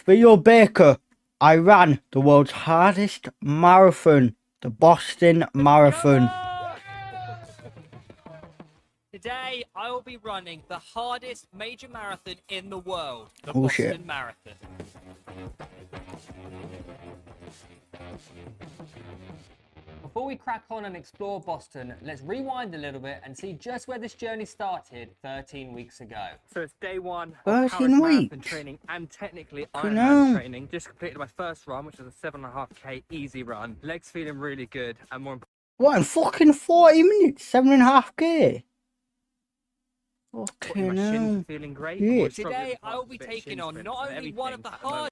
Theo Baker, I ran the world's hardest marathon, the Boston Marathon. Today, I will be running the hardest major marathon in the world, the Oh, Boston shit. Marathon. Before we crack on and explore Boston, let's rewind a little bit and see just where this journey started 13 weeks ago. So it's day one of 13 Paris Marathon weeks? training and technically Fucking Ironman hell. training. Just completed my first run, which was a 7.5k easy run. Legs feeling really good, and more What, in fucking 40 minutes? 7.5k? importantly, my Fucking shins hell. are feeling great. Yeah. Today, I will be taking on not only one of the hardest,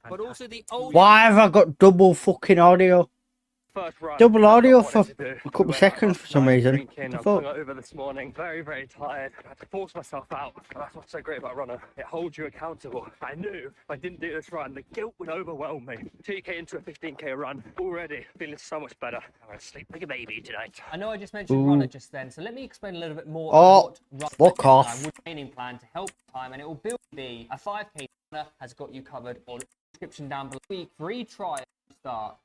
but also the oldest. Why have I got double fucking audio? First run. Double audio I've got for what to do. a couple We went seconds out for some last night reason. drinking. The I'm fuck? hungover this morning. Very, very tired. I had to force myself out. And that's what's so great about runner. It holds you accountable. I knew if I didn't do this run, the guilt would overwhelm me. 2k into a 15k run. Already feeling so much better. I'm going to sleep like a baby tonight. I know I just mentioned runner just then, so let me explain a little bit more Oh, about fuck off. what training plan to help time, and it will be a 5k runner has got you covered on the description down below. Free trial to start.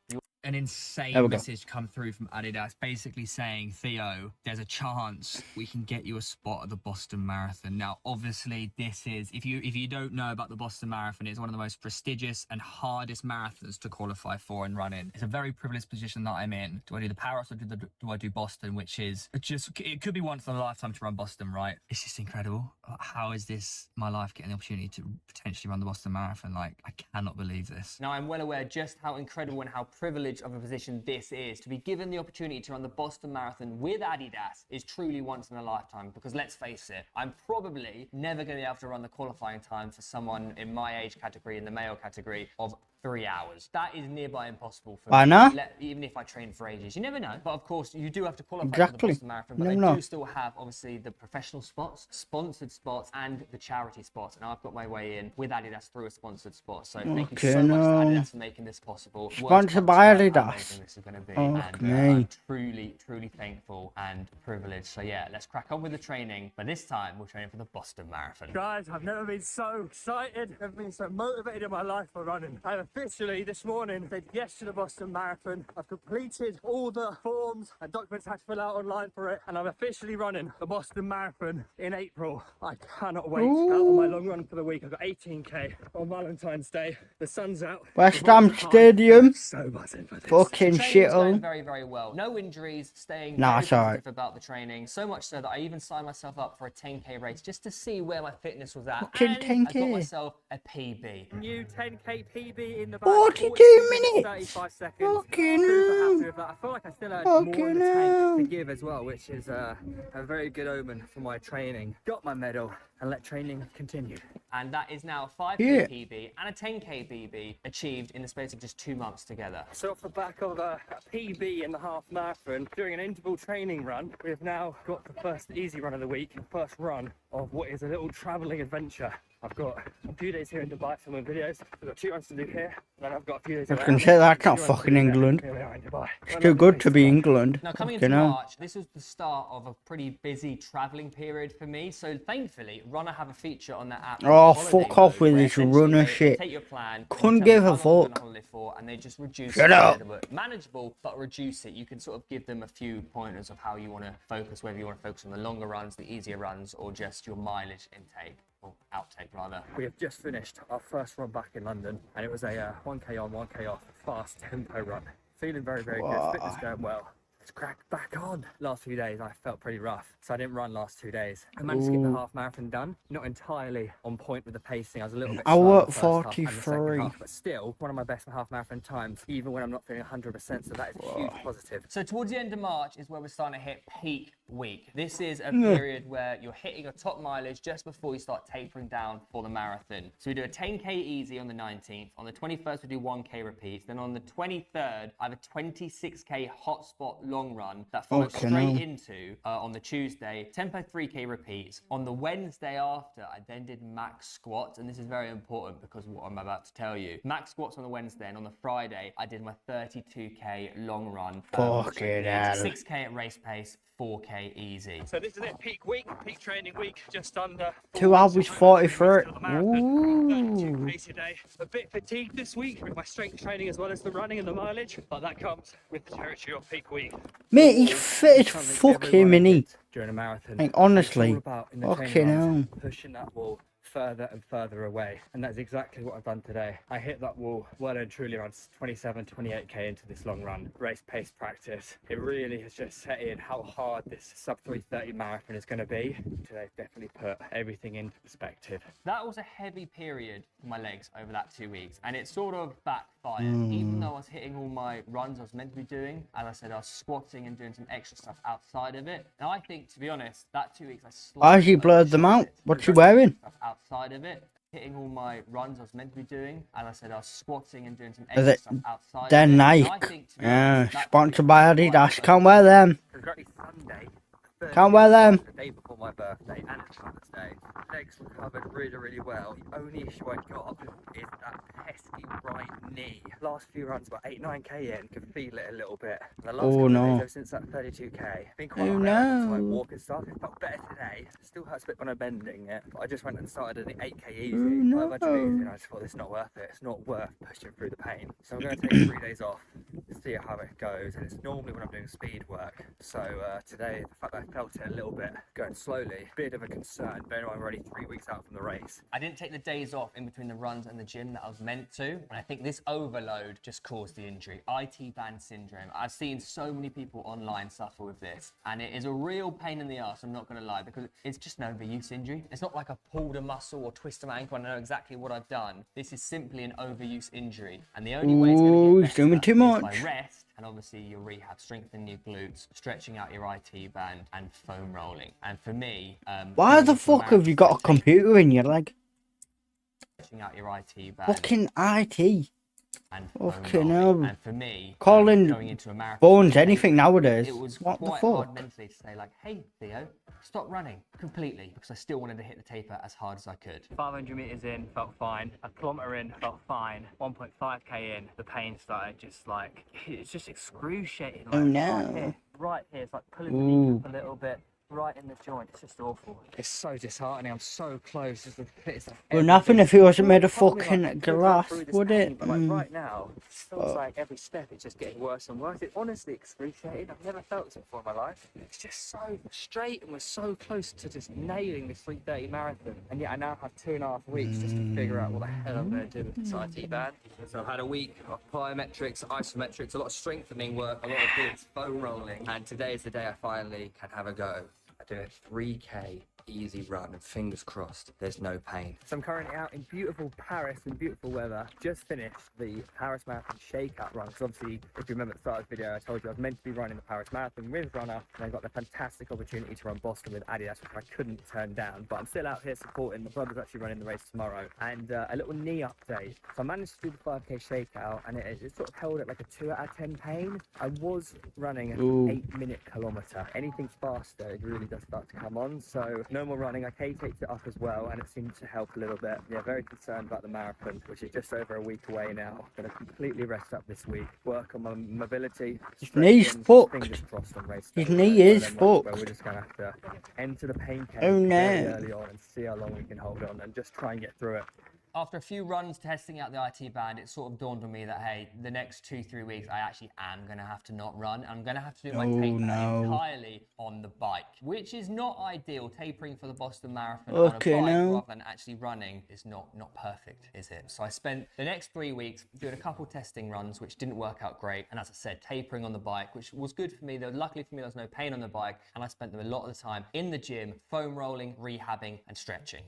An There insane we go. message come through from Adidas basically saying, Theo, there's a chance we can get you a spot at the Boston Marathon. Now, obviously, this is, if you don't know about the Boston Marathon, it's one of the most prestigious and hardest marathons to qualify for and run in. It's a very privileged position that I'm in. Do I do the Paris or do I do Boston, which is just, it could be once in a lifetime to run Boston, right? It's just incredible. How is this my life getting the opportunity to potentially run the Boston Marathon? Like, I cannot believe this. Now, I'm well aware just how incredible and how privileged of a position this is. To be given the opportunity to run the Boston Marathon with Adidas is truly once in a lifetime, because let's face it, I'm probably never going to be able to run the qualifying time for someone in my age category, in the male category, of 3 hours. That is nearby impossible for Why me, not? even if I train for ages. You never know. But of course, you do have to qualify for Exactly. the Boston Marathon, but You they never know. do still have, obviously, the professional spots, sponsored spots, and the charity spots. And I've got my way in with Adidas through a sponsored spot. So thank you so Okay, much to no. Adidas for making this possible. Sponsored by How Adidas. amazing this is going to be. Oh, And me. I'm truly, truly thankful and privileged. So yeah, let's crack on with the training. But this time, we're training for the Boston Marathon. Guys, I've never been so excited, never been so motivated in my life for running. I've officially this morning said yes to the Boston Marathon. I've completed all the forms and documents I had to fill out online for it, and I'm officially running the Boston Marathon in April. I cannot wait. Out on my long run for the week. I've got 18k on Valentine's Day. The sun's out. West The Ham boys are high. Stadium. I'm so buzzing for this. Fucking Training's shit going on. very, very well. No injuries, staying Nah, very it's alright. positive about the training. So much so that I even signed myself up for a 10k race just to see where my fitness was at. Fucking And I got 10K. myself a PB. New 10k PB in the back. 42 minutes. 35 seconds. Fucking Super hell. happy with that. I feel like I still had more in Fucking the tank hell. to give as well, which is a very good omen for my training. Got my medal and let training continue. And that is now a 5k Yeah. PB and a 10k PB achieved in the space of just 2 months together. So off the back of a PB in the half marathon, doing an interval training run, we have now got the first easy run of the week, first run of what is a little travelling adventure. I've got a few days here in Dubai filming videos. I've got 2 runs to do here, and then I've got a few days I in was gonna Miami, say that's 2 not runs to fucking do there. England. Here we are in Dubai. It's too good to be England. Now, coming Fucking into hell. March, this was the start of a pretty busy travelling period for me. So thankfully, Runner have a feature on their app. Oh, Holiday fuck off Mode, with where this essentially runner they shit. Take your plan. Couldn't tell give them a how long you're fuck. on holiday for, and they just reduce Shut it a up. little bit. Manageable, but reduce it. You can sort of give them a few pointers of how you want to focus, whether you want to focus on the longer runs, the easier runs, or just your mileage intake. Or outtake rather. We have just finished our first run back in London, and it was a 1k on, 1k off, fast tempo run. Feeling very, very good. Fitness going well. Let's crack back on. Last few days I felt pretty rough, so I didn't run last 2 days. I managed to get the half marathon done. Not entirely on point with the pacing. I was a little bit I slow in worked the first half and the second 43. half, but still one of my best half marathon times, even when I'm not feeling 100%. So that is a huge positive. So towards the end of March is where we're starting to hit peak week. This is a period where you're hitting your top mileage just before you start tapering down for the marathon. So we do a 10k easy on the 19th. On the 21st, we do 1k repeats. Then on the 23rd, I have a 26k hotspot long run that followed Okay, straight now. into, on the Tuesday, tempo 3K repeats. On the Wednesday after, I then did max squats, and this is very important because of what I'm about to tell you. Max squats on the Wednesday, and on the Friday, I did my 32K long run, which Fucking is hell. 6K at race pace, 4K easy. So this is it, peak week, peak training week, just under 2 hours 43. Ooh. 32 pace a day. A bit fatigued this week with my strength training as well as the running and the mileage, but that comes with the territory of peak week. Mate, he's fit as fucking mini. During a marathon. Like, honestly. It's all about in the Fucking training runs, hell. pushing that wall further and further away, and that's exactly what I've done today. I hit that wall well and truly around 28k into this long run race pace practice. It really has just set in how hard this sub 3:30 marathon is going to be. Today's definitely put everything into perspective. That was a heavy period for my legs over that 2 weeks, and it sort of backfired. Even though I was hitting all my runs I was meant to be doing, as I said, I was squatting and doing some extra stuff outside of it. And I think, to be honest, that 2 weeks I Why has he slightly blurred them out? overshot it. What's he wearing? Stuff outside of it, hitting all my runs I was meant to be doing. As I said, I was squatting and doing some Is extra it- stuff outside They're of it. And Nike. I think, to be Yeah, honest, that sponsored 2 by weeks was quite Adidas. Can't wear them. Exactly Sunday. Can't wear them. The day before my birthday and it's Mother's Day. Legs recovered really well. The only issue I got is that pesky right knee. Last few runs, about 8-9k in, could feel it a little bit. The last Oh, couple no. of days ever since that 32k, been quite Oh, unwell, so I no. walk and stuff. It felt better today. Still hurts a bit when I'm bending it, but I just went and started an 8k easy. Oh, no. I've actually easy, and I just thought it's not worth it. It's not worth pushing through the pain. So I'm going to take 3 days off, see how it goes, and it's normally when I'm doing speed work. So today, the fact that I felt it a little bit, going slowly, bit of a concern. Bear in mind, I'm already 3 weeks out from the race. I didn't take the days off in between the runs and the gym that I was meant to, and I think this overload just caused the injury. IT band syndrome. I've seen so many people online suffer with this, and it is a real pain in the ass, I'm not going to lie, because it's just an overuse injury. It's not like I pulled a muscle or twisted my ankle and I know exactly what I've done. This is simply an overuse injury, and the only way it's Ooh, going to he's get doing better too is much. by rest, and obviously your rehab, strengthening your glutes, stretching out your IT band, and foam rolling. And for me, Why going the into fuck have you got a marathon, computer in your leg? stretching out your IT band, Fucking IT. and Fucking foam hell. rolling. And for me, Calling going into a marathon, Phones, Sunday, anything nowadays. it was What the quite hard fuck? mentally to say like, hey Theo, stop running completely, because I still wanted to hit the taper as hard as I could. 500 meters in, felt fine. A kilometer in, felt fine. 1.5k in, the pain started just like, it's just excruciating. Like, Oh, no. Right here, it's like pulling Ooh. the knee up a little bit. Right in the joint, it's just awful. It's so disheartening. I'm so close. It's the it's like Well, every nothing bit- if it wasn't made of Part of me, fucking like, could run glass, through this would pain, it? But like Mm. right now, it feels like every step it's just getting worse and worse. It's honestly excruciating. I've never felt this before in my life. It's just so straight, and we're so close to just nailing this 3:30 marathon. And yet I now have 2.5 weeks just to figure out what the hell I'm going to do with this IT band. So I've had a week of plyometrics, isometrics, a lot of strengthening work, a lot of this foam rolling, and today is the day I finally can have a go. I do a 3k easy run, and fingers crossed there's no pain. So I'm currently out in beautiful Paris in beautiful weather. Just finished the Paris Marathon shakeout run. Because obviously, if you remember at the start of the video, I told you I was meant to be running the Paris Marathon with Runner, and I got the fantastic opportunity to run Boston with Adidas, which I couldn't turn down. But I'm still out here supporting. My brother's actually running the race tomorrow. And a little knee update. So I managed to do the 5k shakeout, and it sort of held at like a 2 out of 10 pain. I was running an Ooh. 8-minute kilometer. Anything faster, it really does start to come on. So no more running. I K-taped it up as well, and it seemed to help a little bit. Yeah, very concerned about the marathon, which is just over a week away now. Going to completely rest up this week, work on my mobility. His knee's stretching, fucked. fingers crossed on race His day. knee So is then where fucked. We're just going to have to enter the pain cave Oh, very no. early on and see how long we can hold on and just try and get through it. After a few runs testing out the IT band, it sort of dawned on me that, hey, the next 2-3 weeks, I actually am going to have to not run. I'm going to have to do my Oh, taper no. entirely on the bike, which is not ideal. Tapering for the Boston Marathon Okay, on a bike now. rather than actually running is not perfect, is it? So I spent the next 3 weeks doing a couple testing runs, which didn't work out great. And as I said, tapering on the bike, which was good for me. Luckily for me, there was no pain on the bike. And I spent a lot of the time in the gym, foam rolling, rehabbing, and stretching.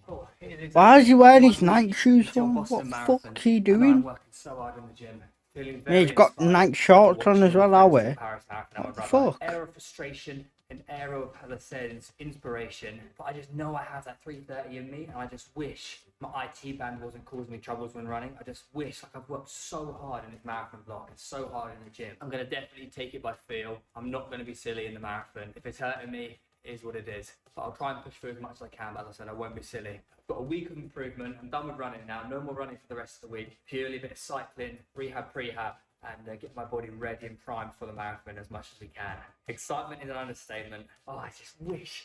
Why is he wearing his night shoes for? Until What Boston the Marathon. fuck are you I know I'm doing? working so hard in the gym. Feeling Yeah, he's very got inspired night shorts to on watch as well, my are friends we? in Paris Marathon. What the Brother. fuck? Air of frustration an air of, as I said, inspiration. But I just know I have that 330 in me, and I just wish my IT band wasn't causing me troubles when running. I just wish, like, I've worked so hard in this marathon block and so hard in the gym. I'm going to definitely take it by feel. I'm not going to be silly in the marathon. If it's hurting me, it is what it is. But I'll try and push through as much as I can. But as I said, I won't be silly. I've got a week of improvement. I'm done with running now. No more running for the rest of the week. Purely a bit of cycling, rehab, prehab, and get my body ready and primed for the marathon as much as we can. Excitement is an understatement. Oh, I just wish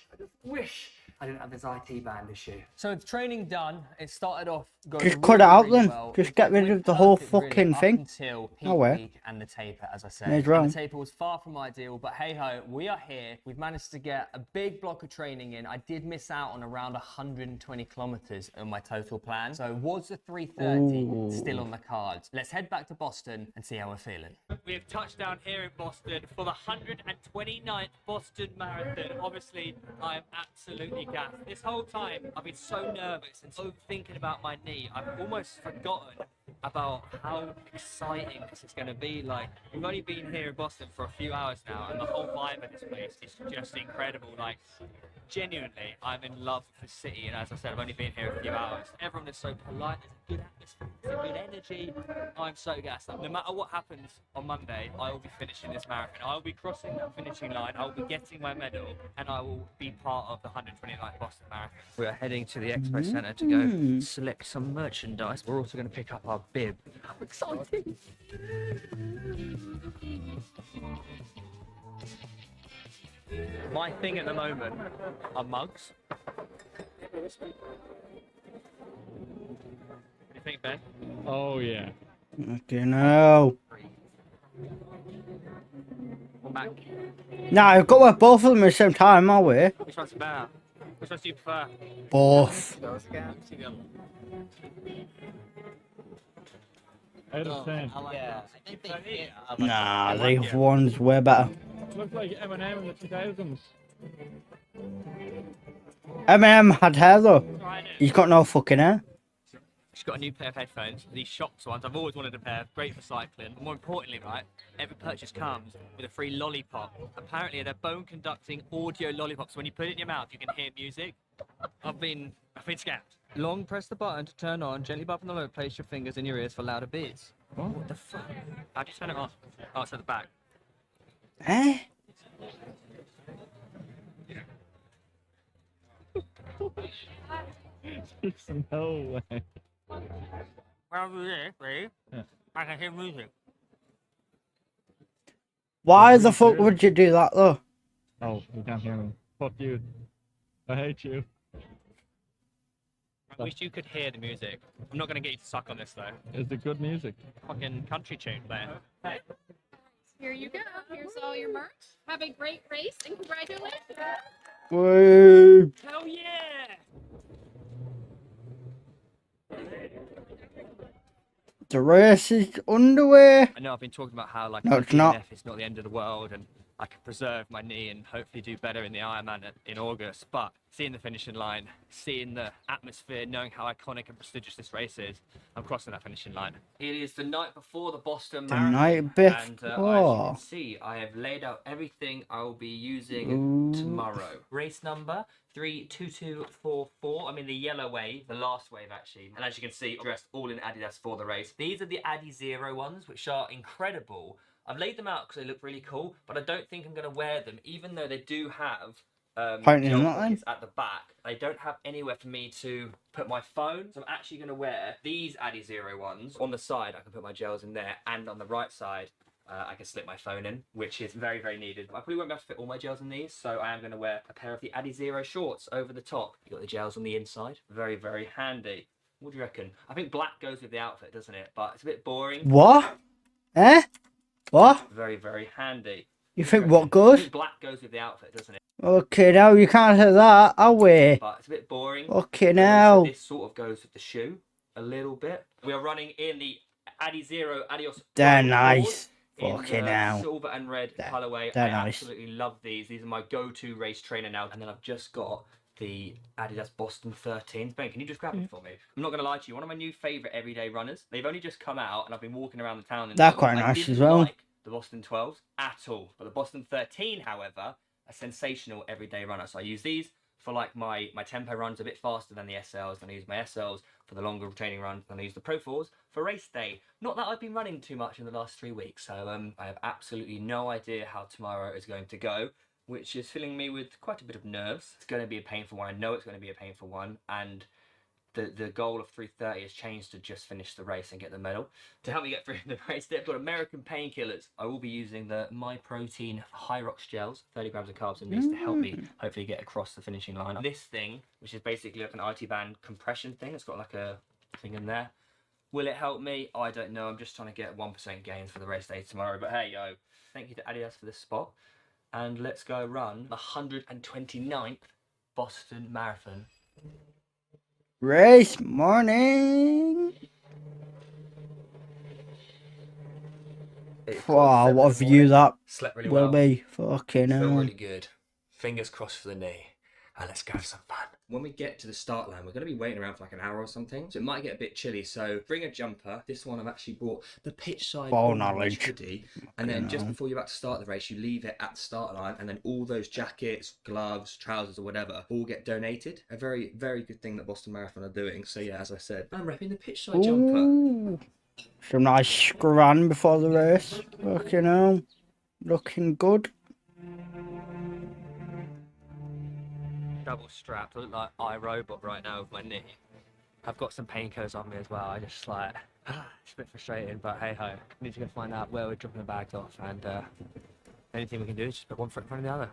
I didn't have this IT band issue. So with training done, it started off going Just cut it out then. well. Just It get rid went of the whole perfect, really, fucking up thing. until peak Oh, well. week and the taper, as I said. May as And well. the taper was far from ideal, but hey ho, we are here. We've managed to get a big block of training in. I did miss out on around 120 kilometers on my total plan. So was the 330 still on the cards? Let's head back to Boston and see how we're feeling. We have touched down here in Boston for the 129th Boston Marathon. Obviously, I am absolutely gassed. This whole time, I've been so nervous and so thinking about my knee, I've almost forgotten about how exciting this is going to be. Like, we've only been here in Boston for a few hours now, and the whole vibe of this place is just incredible. Like, genuinely, I'm in love with the city, and as I said, I've only been here a few hours. Everyone is so polite, there's a good atmosphere, there's a good energy. I'm so gassed. No matter what happens on Monday, I will be finishing this marathon. I will be crossing that finishing line, I will be getting my medal, and I will be part of the 129th Boston Marathon. We are heading to the Expo Centre to go select some merchandise. We're also going to pick up our bib. How exciting! My thing at the moment are mugs. What do you think, Ben? Oh yeah. Okay, no. Or Mac? Nah, I've got to wear both of them at the same time, are we? Which one's better? Which one do you prefer? Both. Out of 10. Nah, these one's way better. Looks like Eminem in the 2000s. Eminem had hair though. Right, He's got no fucking hair. she's got a new pair of headphones. These Shox ones, I've always wanted a pair. Great for cycling. But more importantly, right, every purchase comes with a free lollipop. Apparently, they're bone-conducting audio lollipops. When you put it in your mouth, you can hear music. I've been scammed. Long press the button to turn on. Gently bump on the load. Place your fingers in your ears for louder beats. What the fuck? How do you turn it on? Oh, it's at the back. Eh? No way. When I do this, ready? Yeah. I can hear music. Why the fuck would you do that though? Oh, you can't hear me. Fuck you. I hate you. I wish you could hear the music. I'm not going to get you to suck on this, though. Is it good music? Fucking country tune playing. Hey. Here you go. Here's all your merch. Have a great race and congratulations. Woo. Hell yeah! The race is underway. I know I've been talking about how, like, No, it's not. DNF is not the end of the world, and I can preserve my knee and hopefully do better in the Ironman in August. But seeing the finishing line, seeing the atmosphere, knowing how iconic and prestigious this race is, I'm crossing that finishing line. It is the night before the Boston The Marathon. night And as you before. can see, I have laid out everything I will be using tomorrow. Race number 32244. I'm in the yellow wave, the last wave actually. And as you can see, dressed all in Adidas for the race. These are the Adizero ones, which are incredible. I've laid them out because they look really cool, but I don't think I'm going to wear them, even though they do have Pointing gel them out then? pockets at the back. They don't have anywhere for me to put my phone, so I'm actually going to wear these Adizero ones. On the side, I can put my gels in there, and on the right side, I can slip my phone in, which is very, very needed. I probably won't be able to fit all my gels in these, so I am going to wear a pair of the Adizero shorts over the top. You got the gels on the inside. Very, very handy. What do you reckon? I think black goes with the outfit, doesn't it? But it's a bit boring. What? Eh? What? Very, very handy. You What do think reckon? what I goes? think black goes with the outfit, doesn't it? Okay, now you can't say that, are we? But it's a bit boring. Okay, And also now. this sort of goes with the shoe a little bit. We are running in the Adizero Adios. They're Pro nice. in Fucking the hell. silver and red They're- colorway. they're I nice. absolutely love these. These are my go-to race trainer now. And then I've just got the Adidas Boston 13. Ben, can you just grab it for me? I'm not going to lie to you. One of my new favorite everyday runners. They've only just come out, and I've been walking around the town. And They're quite I nice didn't as well. like the Boston 12s at all. But the Boston 13, however, a sensational everyday runner. So I use these for like my tempo runs a bit faster than the SLs, and I use my SLs for the longer training runs, and I use the Pro 4s for race day. Not that I've been running too much in the last 3 weeks, so I have absolutely no idea how tomorrow is going to go, which is filling me with quite a bit of nerves. It's going to be a painful one. I know it's going to be a painful one, and the goal of 3:30 has changed to just finish the race and get the medal. To help me get through the race, they've got American Painkillers. I will be using the MyProtein Hyrox gels, 30 grams of carbs in these to help me hopefully get across the finishing line. This thing, which is basically like an IT band compression thing, it's got like a thing in there. Will it help me? I don't know. I'm just trying to get 1% gains for the race day tomorrow. But hey, yo, thank you to Adidas for this spot. And let's go run the 129th Boston Marathon. Race morning. Wow, what a view that Slept really will well. be. Fucking Feel hell. really good. Fingers crossed for the knee. And let's go have some fun. When we get to the start line, we're going to be waiting around for like an hour or something. So it might get a bit chilly. So bring a jumper. This one I've actually bought the pitch side Ball orange knowledge. hoodie. And then just before you're about to start the race, you leave it at the start line. And then all those jackets, gloves, trousers or whatever all get donated. A very, very good thing that Boston Marathon are doing. So yeah, as I said, I'm repping the pitch side jumper. Ooh. Some nice scran before the race. Fucking hell. Looking good. Double strapped. I look like iRobot right now with my knee. I've got some painkillers on me as well. I just like, it's a bit frustrating, but hey ho. Need to go find out where we're dropping the bags off, and anything we can do is just put one foot in front of the other.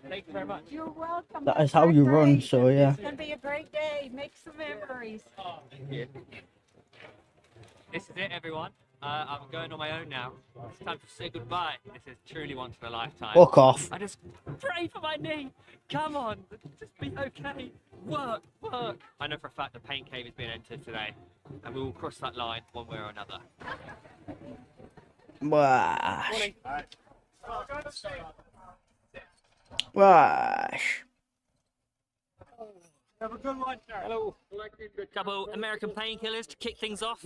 Thank you very much. You're welcome. That is how you run, so yeah. It's going to be a great day. Make some memories. This is it, everyone. I'm going on my own now. It's time to say goodbye. This is truly once in a lifetime. Fuck off. I just pray for my knee. Come on, just be okay. Work, work. I know for a fact the pain cave is being entered today, and we will cross that line one way or another. Wash. Wash. Have a good one, sir. Hello. Couple American painkillers to kick things off,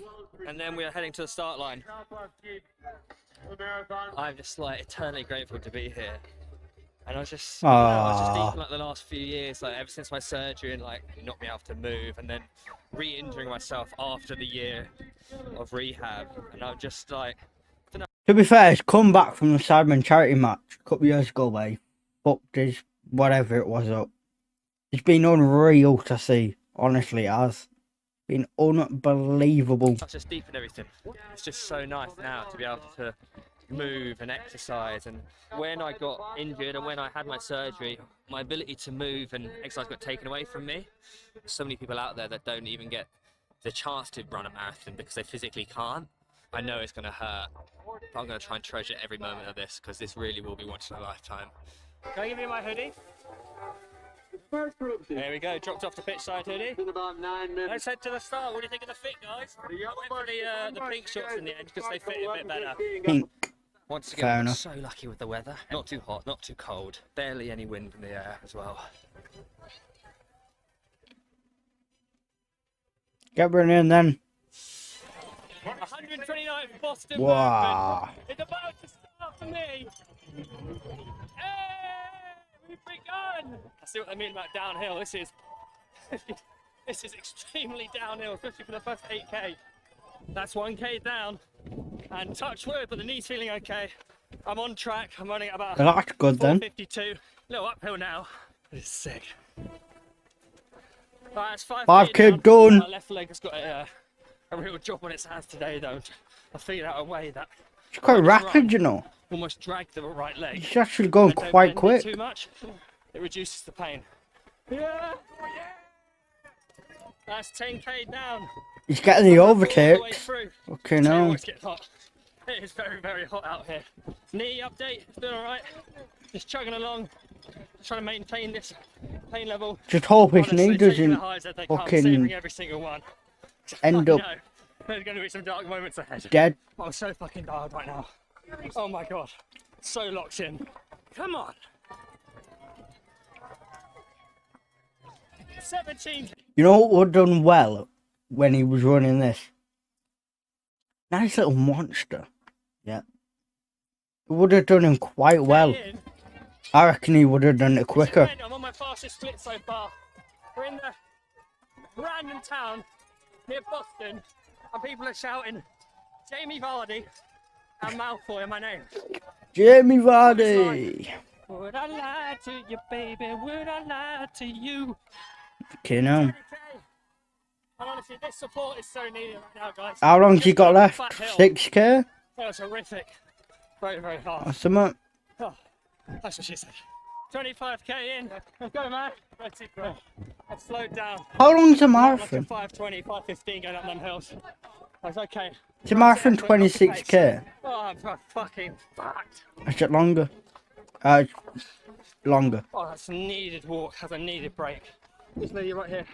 and then we are heading to the start line. I'm just like eternally grateful to be here. And I was just, I was just deep in like the last few years, like ever since my surgery and like knocked me out to move, and then re-injuring myself after the year of rehab, and I'm just like, To be fair, he's come back from the Sidemen charity match a couple of years ago where he fucked his whatever it was up. It's been unreal to see, honestly it has. Been unbelievable. that's just deep in everything. It's just so nice now to be able to move and exercise. And when I got injured and when I had my surgery, my ability to move and exercise got taken away from me. So many people out there that don't even get the chance to run a marathon because they physically can't. I know it's going to hurt, but I'm going to try and treasure every moment of this because this really will be once in a lifetime. Can I give you my hoodie? There we go, dropped off the pitch side hoodie. In about 9 minutes. Let's head to the start. What do you think of the fit, guys? I went for the pink shorts in the end because they fit a bit better. Pink. Once Fair again, I'm enough. so lucky with the weather. Not too hot, not too cold. Barely any wind in the air as well. Get running in then. 129th Boston Wow. Marathon. It's about to start for me. Hey, we've begun. I see what they mean about downhill. This is this is extremely downhill, especially for the first 8k. That's 1k down, and touch wood, but the knee's feeling okay. I'm on track. I'm running at about Well, that's good then. 4:52. A little uphill now. This is sick. Right, it's 5k down. done. My left leg has got a real job on its hands today, though. I figured out a way that It's quite rapid, you know. almost drag the right leg. It's actually going And don't quite bend it quick. Too much, it reduces the pain. Yeah. That's 10k down. He's getting the All the way overtakes. through. Okay, Tell you now. what, it's getting hot. It is very, very hot out here. Knee update, it's doing alright. Just chugging along, just trying to maintain this pain level. Just hope his Honestly, knee taking doesn't the highs as they come, fucking savouring every single one. end I up know, there's going to be some dark moments ahead. dead. I'm so fucking dialed right now. Oh my god. So locked in. Come on. 17. You know what would have done well when he was running this? Nice little monster. Yeah. would have done him quite well. In. I reckon he would have done it quicker. I'm on my fastest split so far. We're in the random town near Boston, and people are shouting Jamie Vardy and Malfoy in my name. Jamie Vardy. Would I lie to you, baby? Would I lie to you? Okay, now. And honestly, this support is so needed right now, guys. How long's he Just got over left? Fat Hill. 6k? That was horrific. Very, very hard. Or something? Oh, that's what she said. 25k in. Let's go, man. That's it, bro. I've slowed down. How long's a Like a marathon? 5:20, 5:15 going up them hills. That's okay. It's a marathon 26k. Oh, I'm fucking fucked. Is it longer? Longer. Oh, that's a needed walk. That's a needed break. This lady right here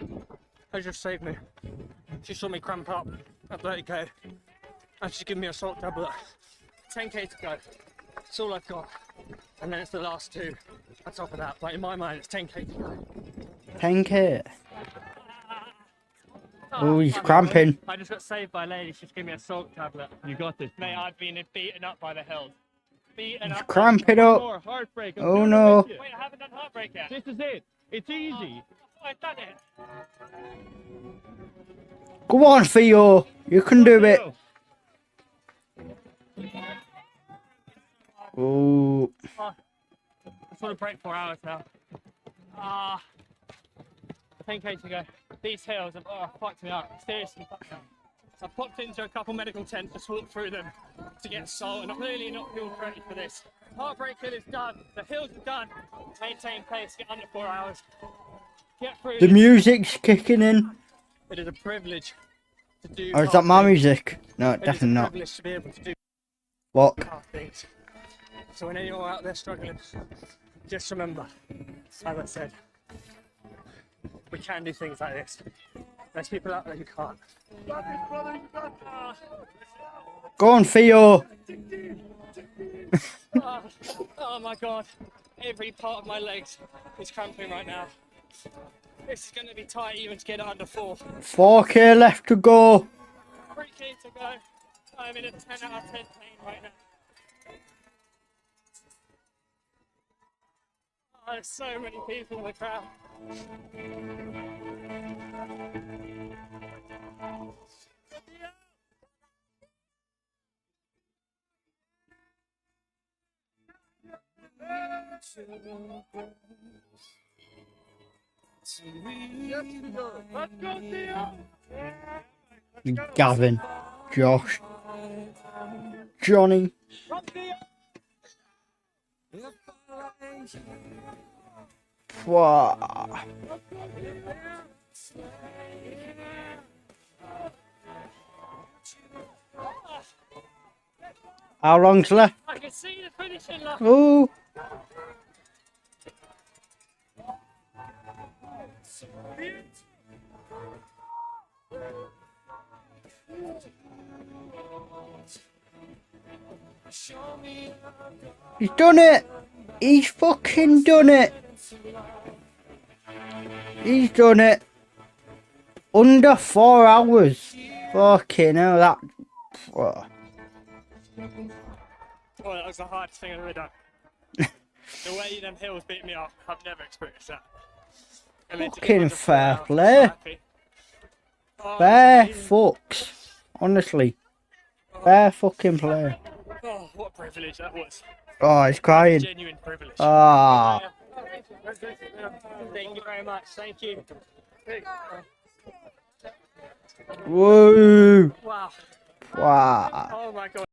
has just saved me. She saw me cramp up at 30k, and she's given me a salt tablet. 10k to go. That's all I've got. And then it's the last two on top of that. But in my mind, it's 10k to go. 10k. Oh, he's cramping. I just got saved by a lady. She's given me a salt tablet. You got this. Mate, I've been beaten up by the hills. Beaten He's up. cramping up. More heartbreak. I'm Oh doing it no. with you. Wait, I haven't done heartbreak yet. This is it. It's easy. I've done it. Go on, Theo. You can do it. Oh, I just want to break 4 hours now. 10k to go. These hills have fucked me up. Seriously fucked me up. I popped into a couple medical tents, just walked through them to get salt, and I'm really not feeling ready for this. Heartbreak Hill is done. The hills are done. Maintain pace, get under 4 hours. Get through the this. music's kicking in. It is a privilege to do Or is that my hard things. music? No, It is definitely a not. privilege to be able to do What? hard things. So when you're out there struggling, just remember, as I said, we can do things like this. There's people out there who can't. Go on, Theo. Oh my god, every part of my legs is cramping right now. This is going to be tight even to get it under 4. 4k left to go. 3k to go. I'm in a 10 out of 10 pain right now. Oh, there's so many people in the crowd. Let's go, Theo! Gavin. Josh. Johnny. Come, Theo! Wow. How long's left? I can see the finishing line. Oh. He's done it! He's fucking done it! He's done it! Under 4 hours! Fucking hell, that... Oh. Oh, that was the hardest thing I've ever done. The way them hills beat me up, I've never experienced that. And then to get Fucking under 4 fair hours, I'm so play. happy. Oh, Fair it's fucks. Honestly. Fair fucking play. oh, what a privilege that was. Oh, he's crying. Genuine privilege. Ah. Thank you very much. Thank you. Woo. Wow. Wow. Oh my god.